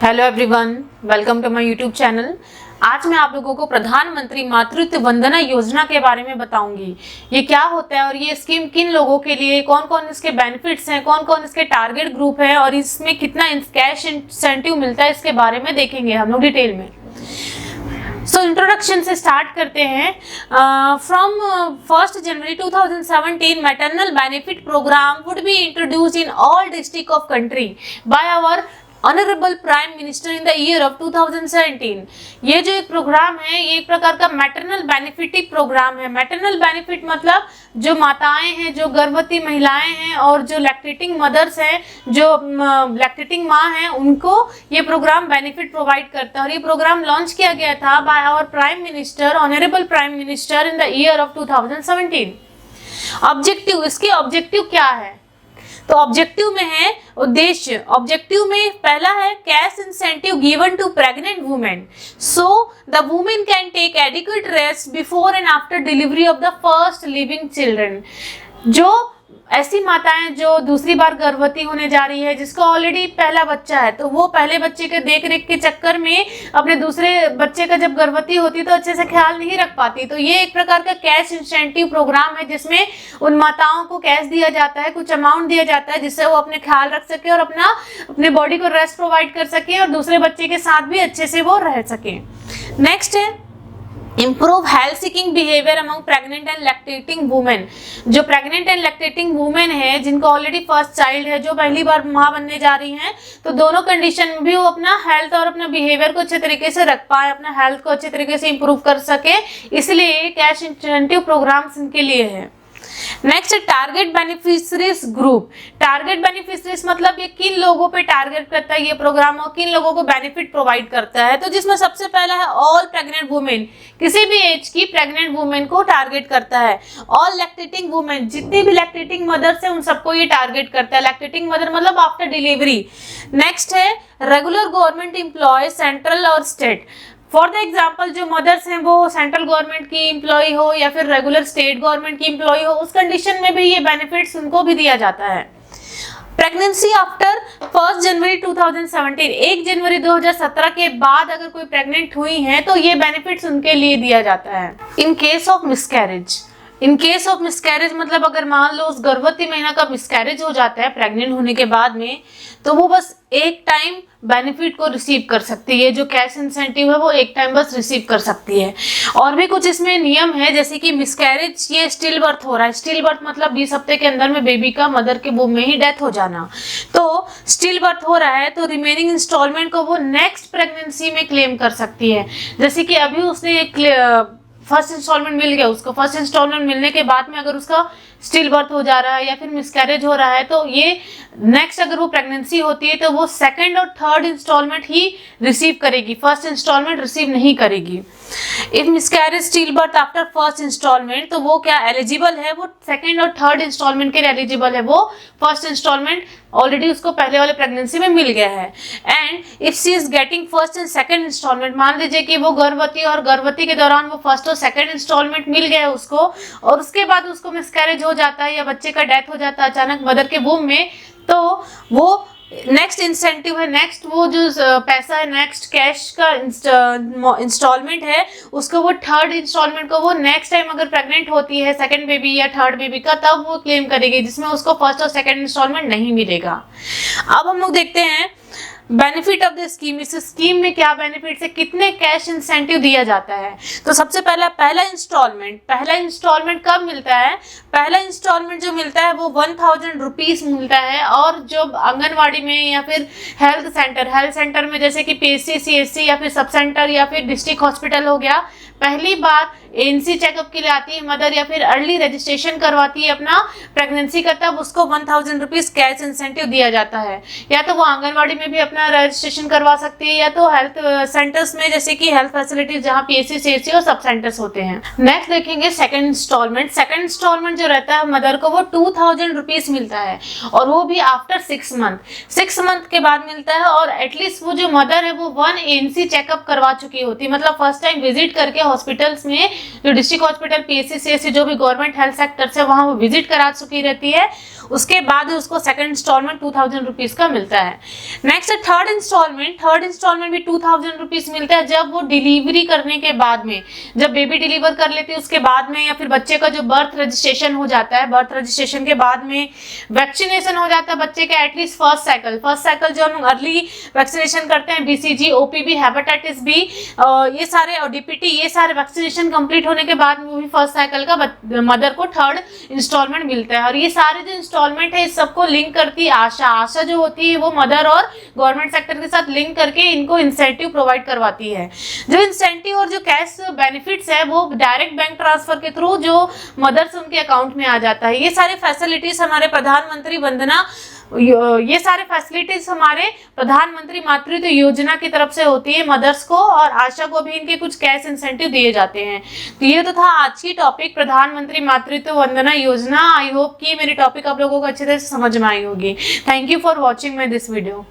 Hello everyone, welcome to my YouTube channel. आज मैं आप लोगों को प्रधानमंत्री मातृत्व वंदना योजना के बारे में बताऊंगी। ये क्या होता है और ये स्कीम किन लोगों के लिए, कौन कौन इसके बेनिफिट्स हैं, कौन कौन इसके टारगेट ग्रुप है और इसमें कितना कैश इंसेंटिव मिलता है, इसके बारे में देखेंगे हम लोग डिटेल में। सो इंट्रोडक्शन से स्टार्ट करते हैं। From 1 January 2017 maternal benefit program would be introduced in all district of country by our honourable prime minister in the year of 2017। ये जो एक प्रोग्राम है, ये एक प्रकार का मैटरनल बेनिफिट प्रोग्राम है। मैटरनल बेनिफिट मतलब जो माताएं हैं, जो गर्भवती महिलाएं हैं और जो लैक्टेटिंग मदर्स हैं, जो लैक्टेटिंग माँ हैं, उनको ये प्रोग्राम बेनिफिट प्रोवाइड करता है। और ये प्रोग्राम लॉन्च किया गया था by our prime minister, honourable prime minister in the year of 2017। Objective, इसके ऑब्जेक्टिव क्या है? तो ऑब्जेक्टिव में है उद्देश्य। ऑब्जेक्टिव में पहला है cash incentive given to pregnant women so the women can take adequate rest before and after delivery of the first living children. जो ऐसी माताएं जो दूसरी बार गर्भवती होने जा रही है, जिसको ऑलरेडी पहला बच्चा है, तो वो पहले बच्चे के देख रेख के चक्कर में अपने दूसरे बच्चे का जब गर्भवती होती तो अच्छे से ख्याल नहीं रख पाती। तो ये एक प्रकार का कैश इंसेंटिव प्रोग्राम है जिसमें उन माताओं को कैश दिया जाता है, कुछ अमाउंट दिया जाता है जिससे वो अपने ख्याल रख सके और अपने बॉडी को रेस्ट प्रोवाइड कर सके और दूसरे बच्चे के साथ भी अच्छे से वो रह सके। नेक्स्ट है improve health seeking behaviour among pregnant and lactating women. जो प्रेग्नेंट एंड लैक्टेटिंग वुमेन है, जिनको ऑलरेडी फर्स्ट चाइल्ड है, जो पहली बार माँ बनने जा रही हैं, तो दोनों कंडीशन में भी वो अपना हेल्थ और अपना बिहेवियर को अच्छे तरीके से रख पाए, अपना हेल्थ को अच्छे तरीके से इम्प्रूव कर सके, इसलिए कैश इंसेंटिव प्रोग्राम्स इनके लिए है। Next target beneficiaries group. Target beneficiaries मतलब ये किन लोगों पे टारगेट करता है ये प्रोग्राम और किन लोगों को बेनिफिट प्रोवाइड करता है। तो जिसमें सबसे पहला है ऑल प्रेग्नेंट वुमेन, किसी भी एज की प्रेग्नेंट वुमेन को टारगेट करता है। ऑल लैक्टेटिंग वुमेन, जितनी भी लैक्टेटिंग मदर्स है उन सबको ये टारगेट करता है। लैक्टेटिंग मदर मतलब आफ्टर डिलीवरी। नेक्स्ट है रेगुलर गवर्नमेंट एम्प्लॉय सेंट्रल और स्टेट। फॉर द एग्जाम्पल जो मदर्स हैं वो सेंट्रल गवर्नमेंट की एम्प्लॉय हो या फिर रेगुलर स्टेट गवर्नमेंट की एम्प्लॉय हो, उस कंडीशन में भी ये बेनिफिट्स उनको भी दिया जाता है। प्रेगनेंसी आफ्टर 1 जनवरी 2017, 1 जनवरी 2017 के बाद अगर कोई प्रेग्नेंट हुई है तो ये बेनिफिट्स उनके लिए दिया जाता है। In case of miscarriage, in case of miscarriage मतलब अगर मान लो उस गर्भवती महिला का मिसकैरेज हो जाता है प्रेग्नेंट होने के बाद में, तो वो बस एक टाइम बेनिफिट को रिसीव कर सकती है। जो कैश इंसेंटिव है वो एक टाइम बस रिसीव कर सकती है। और भी कुछ इसमें नियम है, जैसे कि मिसकैरेज, ये स्टिल बर्थ हो रहा है। स्टिल बर्थ मतलब 20 हफ्ते के अंदर में बेबी का मदर के वूम में ही डेथ हो जाना। तो स्टिल बर्थ हो रहा है तो रिमेनिंग इंस्टॉलमेंट को वो नेक्स्ट प्रेगनेंसी में क्लेम कर सकती है। जैसे कि अभी उसने फर्स्ट इंस्टॉलमेंट मिल गया उसको, फर्स्ट इंस्टॉलमेंट मिलने के बाद में अगर उसका स्टिल बर्थ हो जा रहा है या फिर मिसकैरेज हो रहा है तो ये नेक्स्ट अगर वो प्रेगनेंसी होती है तो वो सेकंड और थर्ड इंस्टॉलमेंट ही रिसीव करेगी, फर्स्ट इंस्टॉलमेंट रिसीव नहीं करेगी। If miscarriage still birth after first installment तो वो क्या एलिजिबल है, वो सेकंड और थर्ड इंस्टॉलमेंट के लिए एलिजिबल है। वो फर्स्ट इंस्टॉलमेंट ऑलरेडी उसको पहले वाले प्रेगनेंसी में मिल गया है। And if she is getting first and second installment, मान लीजिए कि वो गर्भवती और गर्भवती के दौरान वो फर्स्ट और सेकंड इंस्टॉलमेंट मिल गया है उसको, और उसके बाद उसको मिसकैरेज हो जाता है या बच्चे का डेथ हो जाता है अचानक मदर के वूम में, तो वो नेक्स्ट इंसेंटिव है, नेक्स्ट वो जो पैसा है, नेक्स्ट कैश का इंस्टॉलमेंट है, उसको वो थर्ड इंस्टॉलमेंट को वो नेक्स्ट टाइम अगर प्रेग्नेंट होती है सेकंड बेबी या थर्ड बेबी का, तब वो क्लेम करेगी, जिसमें उसको फर्स्ट और सेकंड इंस्टॉलमेंट नहीं मिलेगा। अब हम लोग देखते हैं बेनिफिट ऑफ द स्कीम। इस स्कीम में क्या बेनिफिट है, कितने कैश इंसेंटिव दिया जाता है। तो सबसे पहला इंस्टॉलमेंट कब मिलता है? पहला इंस्टॉलमेंट जो मिलता है वो 1000 रुपीज मिलता है। और जो आंगनवाड़ी में या फिर हेल्थ सेंटर में, जैसे कि पीएचसी, सीएचसी या फिर सब सेंटर या फिर डिस्ट्रिक्ट हॉस्पिटल हो गया, पहली बार एनसी चेकअप के लिए आती है मदर या फिर अर्ली रजिस्ट्रेशन करवाती है अपना प्रेगनेंसी का, तब उसको 1000 रुपीज कैश इंसेंटिव दिया जाता है। या तो वो आंगनवाड़ी में भी अपना रजिस्ट्रेशन करवा सकती है या तो हेल्थ सेंटर्स में, जैसे कि हेल्थ फैसिलिटीज जहाँ पीएचसी, सीएचसी और सब सेंटर्स होते हैं। नेक्स्ट देखेंगे सेकंड इंस्टॉलमेंट। सेकंड इंस्टॉलमेंट जो रहता है मदर को वो 2000 रुपीज मिलता है और वो भी आफ्टर 6 मंथ के बाद मिलता है। और एटलीस्ट वो जो मदर है वो 1 एनसी चेकअप करवा चुकी होती है, मतलब फर्स्ट टाइम विजिट करके हॉस्पिटल्स में, जो डिस्ट्रिक्ट हॉस्पिटल, पीएचसी, सीएचसी, जो भी गवर्नमेंट हेल्थ सेक्टर है वहां वो विजिट करा चुकी रहती है। उसके बाद उसको सेकंड इंस्टॉलमेंट 2000 रुपीज का मिलता है। नेक्स्ट थर्ड इंस्टॉलमेंट भी 2000 रुपीज मिलता है जब वो डिलीवरी करने के बाद में, जब बेबी डिलीवर कर लेती है उसके बाद में, या फिर बच्चे का जो बर्थ रजिस्ट्रेशन हो जाता है, बर्थ रजिस्ट्रेशन के बाद में वैक्सीनेशन हो जाता है बच्चे का एटलीस्ट फर्स्ट साइकिल जो हम अर्ली वैक्सीनेशन करते हैं, BCG, OPV, हेपेटाइटिस बी, ये सारे और DPT, ये सारे वैक्सीनेशन कंप्लीट होने के बाद में भी फर्स्ट साइकिल का मदर को थर्ड इंस्टॉलमेंट मिलता है। और ये सारे जो इंस्टॉलमेंट है इस सबको लिंक करती है आशा जो होती है वो मदर और गवर्नमेंट सेक्टर के साथ लिंक करके इनको इंसेंटिव प्रोवाइड करवाती है। जो इंसेंटिव और जो कैश बेनिफिट्स है वो डायरेक्ट बैंक ट्रांसफर के थ्रू जो मदर्स उनके अकाउंट में आ जाता है। ये सारे फैसिलिटीज हमारे प्रधानमंत्री वंदना, ये सारे फैसिलिटीज हमारे प्रधानमंत्री मातृत्व योजना की तरफ से होती है मदर्स को, और आशा को भी इनके कुछ कैश इंसेंटिव दिए जाते हैं। तो ये तो था आज की टॉपिक प्रधानमंत्री मातृत्व वंदना योजना। आई होप कि मेरी टॉपिक आप लोगों को अच्छी तरह से समझ में आई होगी। Thank you for watching my this video.